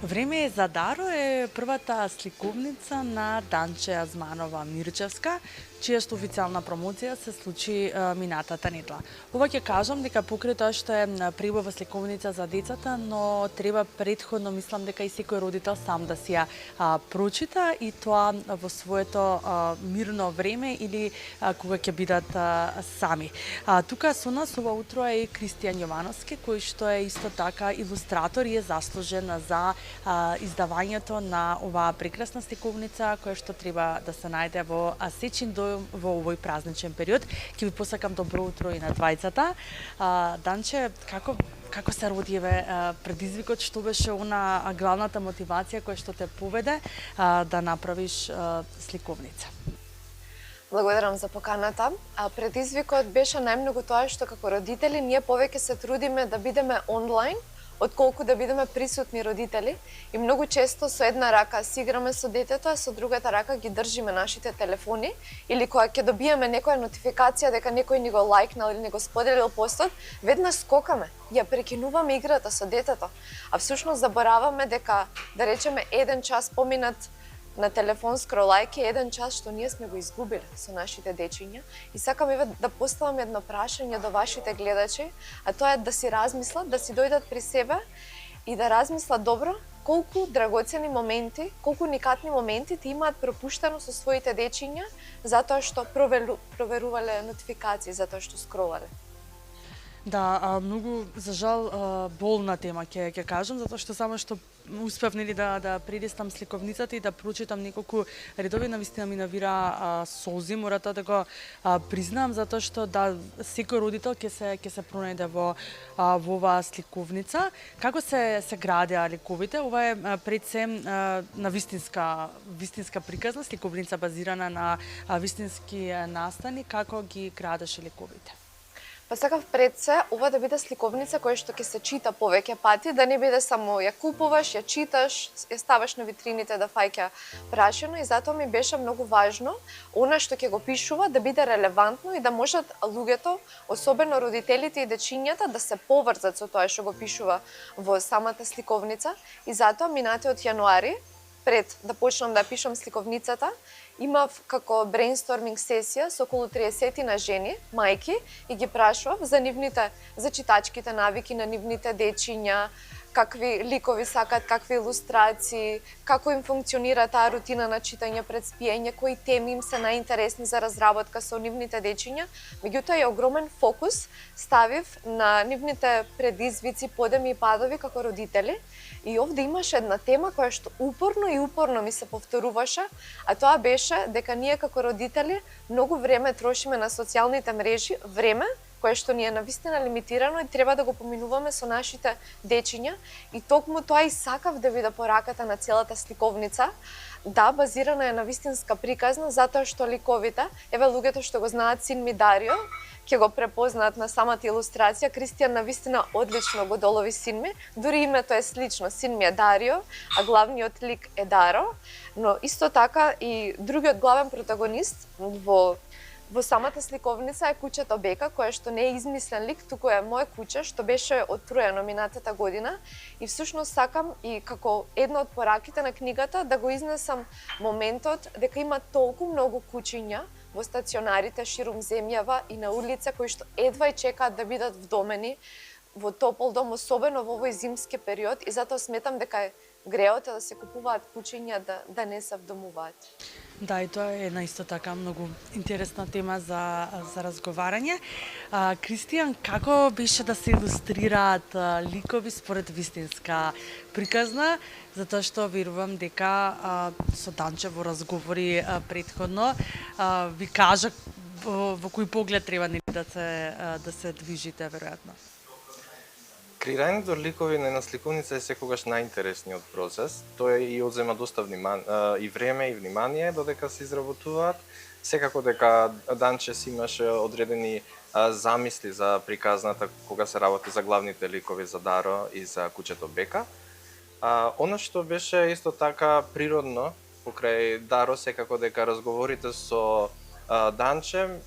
Време е за даро е првата сликовница на Данче Азманова Мирчевска, чијашто официјална промоција се случи минатата недела. Ова ќе кажам дека покрај тоа што е пребава сликовница за децата, но треба претходно, мислам дека и секој родител сам да си ја прочита и тоа во своето мирно време или кога ќе бидат сами. Тука со нас ова утро е Кристијан Јовановски, кој што е исто така илустратор и е заслужен за издавањето на оваа прекрасна сликовница која што треба да се најде во сечин дојум во овој празничен период. Ќе ви посакам добро утро и на двајцата. Данче, како се роди предизвикот, што беше она главната мотивација која што те поведе да направиш сликовница? Благодарам за поканата. Предизвикот беше најмногу тоа што како родители ние повеќе се трудиме да бидеме онлайн, отколку да бидеме присутни родители, и многу често со една рака си играме со детето, а со другата рака ги држиме нашите телефони, или кога ќе добиеме некоја нотификација дека некој ни го лајкнал или ни го споделил постот, веднаш скокаме, ја прекинуваме играта со детето, а всушност забораваме дека, да речеме, 1 час поминат на телефон скролајки, 1 час што ние сме го изгубили со нашите дечиња. И сакам да поставам едно прашање до вашите гледачи, а тоа е да си размислат, да си дојдат при себе и да размислат добро колку драгоцени моменти, колку уникатни моменти ти имаат пропуштено со своите дечиња затоа што проверувале нотификации, затоа што скролале. Да, многу за жал болна тема ќе кажам, затоа што само што успев да прелистам сликовницата и да прочитам неколку редови, навистина ми навира солзи, мора тоа да го признам, затоа што да, секој родител ќе се пронајде во оваа сликовница. Како се градеа ликовите? Ова е пред се на вистинска приказна сликовница базирана на вистински настани. Како ги градеше ликовите? Па сакав пред се ова да биде сликовница која што ќе се чита повеќе пати, да не биде само ја купуваш, ја читаш, ја ставаш на витрините да фаќа прашено, и затоа ми беше многу важно она што ќе го пишува да биде релевантно и да можат луѓето, особено родителите и дечињата, да се поврзат со тоа што го пишува во самата сликовница. И затоа минатиот јануари, пред да почнам да пишам сликовницата, имав како брейнсторминг сесија со околу 30 на жени, мајки, и ги прашував за читачките навики на нивните дечиња, какви ликови сакат, какви илустрации, како им функционира таа рутина на читање пред спиење, кои теми им се најинтересни за разработка со нивните дечиња. Меѓутоа, ја огромен фокус ставив на нивните предизвици, подеми и падови како родители. И овде имаше една тема која што упорно ми се повторуваше, а тоа беше дека ние како родители многу време трошиме на социјалните мрежи, време кое што ни е навистина лимитирано и треба да го поминуваме со нашите дечиња. И токму тоа и сакав да биде пораката на целата сликовница. Да, базирана е на вистинска приказна, затоа што ликовите, еве луѓето што го знаат син ми Дарио, ќе го препознаат на самата илустрација. Кристијан навистина одлично го долови син ми, дури името е слично, син ми е Дарио, а главниот лик е Даро, но исто така и другиот главен протагонист во самата сликовница е кучето Бека, кое што не е измислен лик, туку е моје куче што беше оттруено минатата година, и всушност сакам и како една од пораките на книгата да го изнесам моментот дека има толку многу кучиња во стационарите ширум земјава и на улица кои што едва и чекаат да бидат вдомени во топол дом, особено во овој зимски период, и затоа сметам дека е греот е да се купуваат кучиња да не се вдомуваат. Да, и тоа е една исто така многу интересна тема за разговарање. Кристијан, како беше да се илустрираат ликови според вистинска приказна? Затоа што верувам дека со Данче во разговори предходно ви кажа во кој поглед треба да се движите веројатно. Креирањето ликови на една сликовница е секогаш најинтересниот процес. Тој и одзема доста и време и внимание додека се изработуваат. Секако дека Данче си имаше одредени замисли за приказната кога се работи за главните ликови, за Даро и за кучето Бека. Она што беше исто така природно покрај Даро, секако дека разговорите со Данче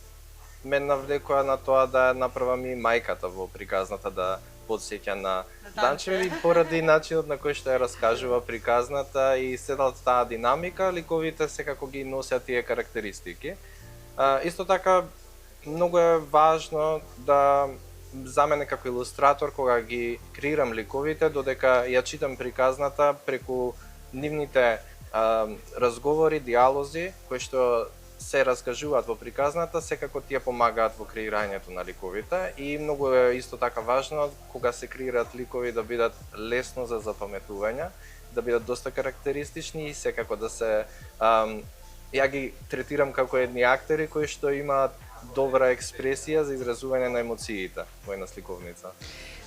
ме навлекоа на тоа да направам и мајката во приказната, да потсеќа на Данче и поради начинот на кој што ја раскажува приказната и седалата таа динамика, ликовите секако ги носат тие карактеристики. Исто така, многу е важно да за мене како илустратор, кога ги креирам ликовите, додека ја читам приказната преку нивните разговори, диалози, кои што се раскажуваат во приказната, секако тие помагаат во креирањето на ликовите и многу е исто така важно кога се креираат ликови да бидат лесно за запаметување, да бидат доста карактеристични и секако да се ја ги третирам како едни актери кои што имаат добра експресија за изразување на емоциите во една сликовница.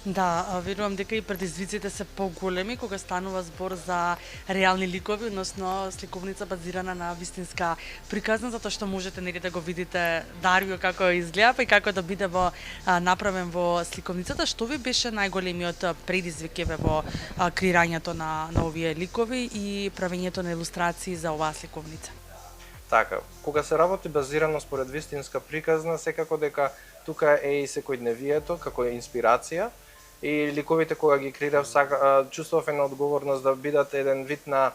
Да, верувам дека и предизвиците се поголеми кога станува збор за реални ликови, односно сликовница базирана на вистинска приказна, затоа што можете нели да го видите Дарио како изгледа, па и како да биде направен во сликовницата. Што ви беше најголемиот предизвик во креирањето на овие ликови и правењето на илустрации за оваа сликовница? Така, кога се работи базирано според вистинска приказна, секако дека тука е и секојдневието како инспирација и ликовите кога ги креирав чувствував една одговорност да бидат еден вид на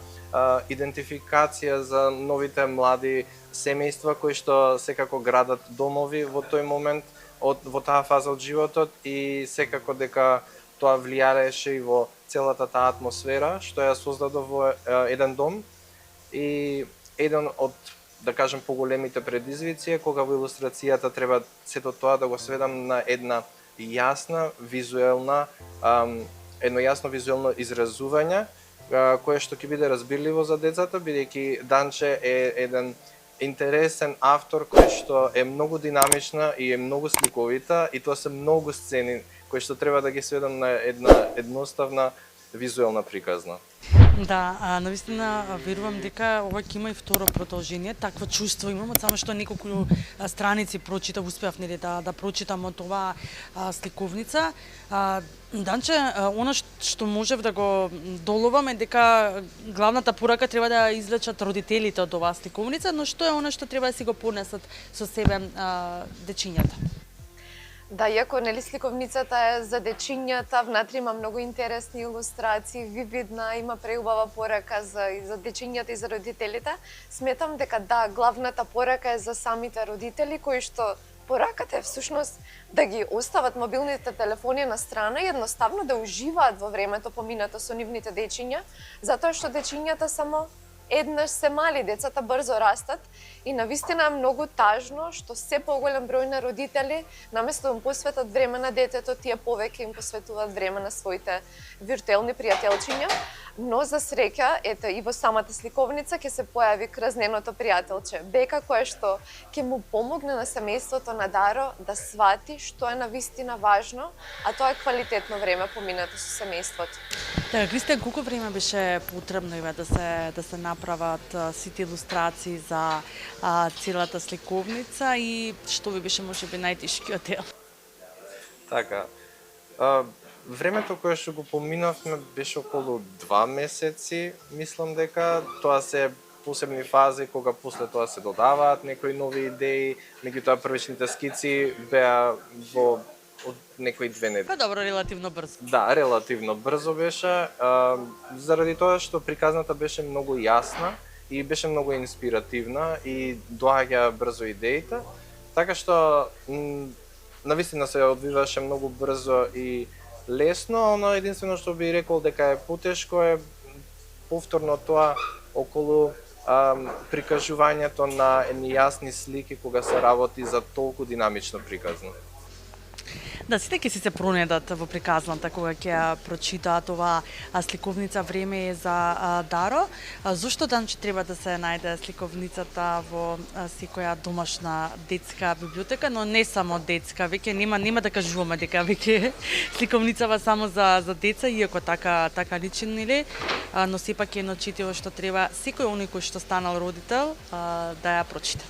идентификација за новите млади семејства кои што секако градат домови во тој момент во таа фаза од животот и секако дека тоа влијаеше и во целата таа атмосфера што ја создадов во еден дом и еден од да кажем поголемите предизвици е кога во илустрацијата треба сето тоа да го сведам на една јасна визуелна едно јасно визуелно изразување кое што ќе биде разбирливо за децата бидејќи Данче е еден интересен автор кој што е многу динамична и е многу сликовита и тоа се многу сцени кои што треба да ги сведам на една едноставна визуелна приказна. Да, навистина верувам дека ова ќе има и второ продолжение. Такво чувство имам, само што неколку страници прочитав, успеав нели да прочитам од оваа сликовница. Данче, она што можев да го доловам е дека главната порака треба да извлечат родителите од оваа сликовница, но што е она што треба да си го понесат со себе дечињата? Да, иако нели сликовницата е за дечињата, внатре има многу интересни илустрации, вивидна, има преубава порака за дечињата и за родителите. Сметам дека да, главната порака е за самите родители кои што пораката е всушност да ги остават мобилните телефони на страна и едноставно да уживаат во времето поминато со нивните дечиња, затоа што дечињата само еднаш се мали, децата брзо растат и навистина е многу тажно што се поголем број на родители наместо да им посветат време на детето, тие повеќе им посветуваат време на своите виртуелни пријателчиња, но за среќа, ето и во самата сликовница ќе се појави кразненото пријателче, Бека, кое што ќе му помогне на семејството на Даро да свати што е навистина важно, а тоа е квалитетно време поминато со семејството. Така, Кристијан, колку време беше потребно да се направат сите илустрации за целата сликовница и што ви беше можеби најтешкиот дел? Така, времето кое што го поминавме беше околу 2 месеци, мислам дека тоа се посебни фази кога после тоа се додаваат некои нови идеи, меѓутоа првичните скици беа во од некои 2 недели. Па добро, релативно брзо. Да, релативно брзо беше, заради тоа што приказната беше многу јасна и беше многу инспиративна и доаѓа брзо идеите, така што навистина се одвиваше многу брзо и лесно, но единствено што би рекол дека е потешко е повторно тоа околу прикажувањето на едни јасни слики кога се работи за толку динамично приказно. Да, сите ќе си се пронедат во приказната кога ќе ја прочитаат оваа сликовница Време е за Даро. Зошто Данче треба да се најде сликовницата во секоја домашна детска библиотека, но не само детска, веќе нема да кажуваме дека веќе сликовницава само за деца, иако така личи, нели, но сепак е едно читиво што треба секој оној кој што станал родител да ја прочита.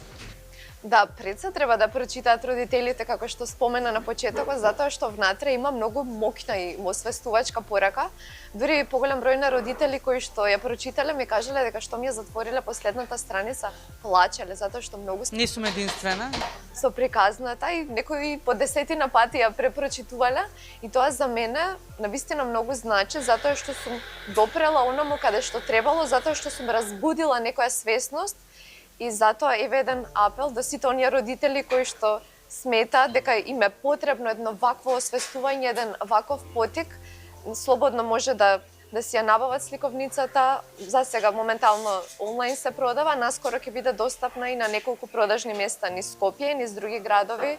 Да, пред се треба да прочитаат родителите, како што спомена на почетокот, затоа што внатре има многу моќна и освестувачка порака. Дури поголем број на родители кои што ја прочитале ми кажале дека што ми ја затвориле последната страница, плачеле затоа што многу Не сум единствена. со приказната и некои по десетина пати ја препрочитувале и тоа за мене навистина многу значи затоа што сум допрела онаму каде што требало, затоа што сум разбудила некоја свесност. И затоа еве еден апел до сите оние родители кои што сметаат дека им е потребно едно вакво освестување, еден ваков потик, слободно може да си ја набават сликовницата. За сега моментално онлайн се продава, наскоро ќе биде достапна и на неколку продажни места низ Скопје, низ други градови.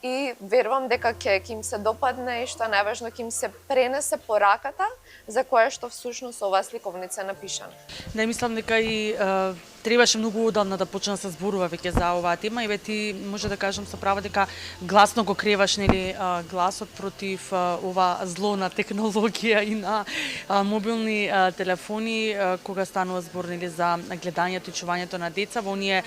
И верувам дека ќе им се допадне и што е најважно ќе им се пренесе пораката за која што всушност оваа сликовница е напишана. Не мислам дека и требаше многу одамна да почне да се зборува веќе за оваа тема и ве ти може да кажам со право дека гласно го креваш нели гласот против ова зло на технологија и на мобилни телефони кога станува збор нели за гледањето и чувањето на деца во оние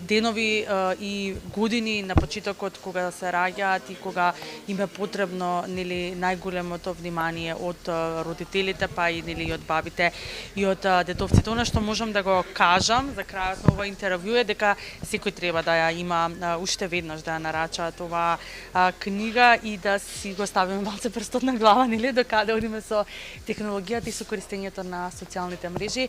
денови и години на почетокот кога се раѓаат и кога им е потребно нели најголемото внимание од родителите па и нели од бабите и од детовците. Она што можам да го кажам за крајот на ова интервју е дека секој треба да ја има уште веднаш да ја нарачаат оваа книга и да си го ставиме малце прстот на глава нели до каде одиме со технологијата и со користењето на социјалните мрежи.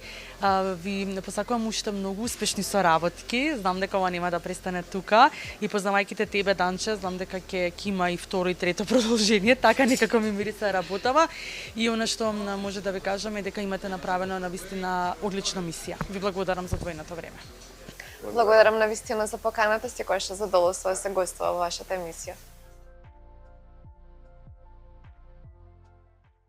Ви посакувам уште многу успешни соработки. Знам дека ова нема да престане тука и познавајќите тебе, Данче, знам дека ќе има и второ и трето продолжение, така некако ми мириса работава и она што може да ви кажам е дека имате направено навистина одлична мисија. Ви благодарам за твојното време. Благодарам навистина за поканата, која што задоволство да се гоствува во вашата емисија.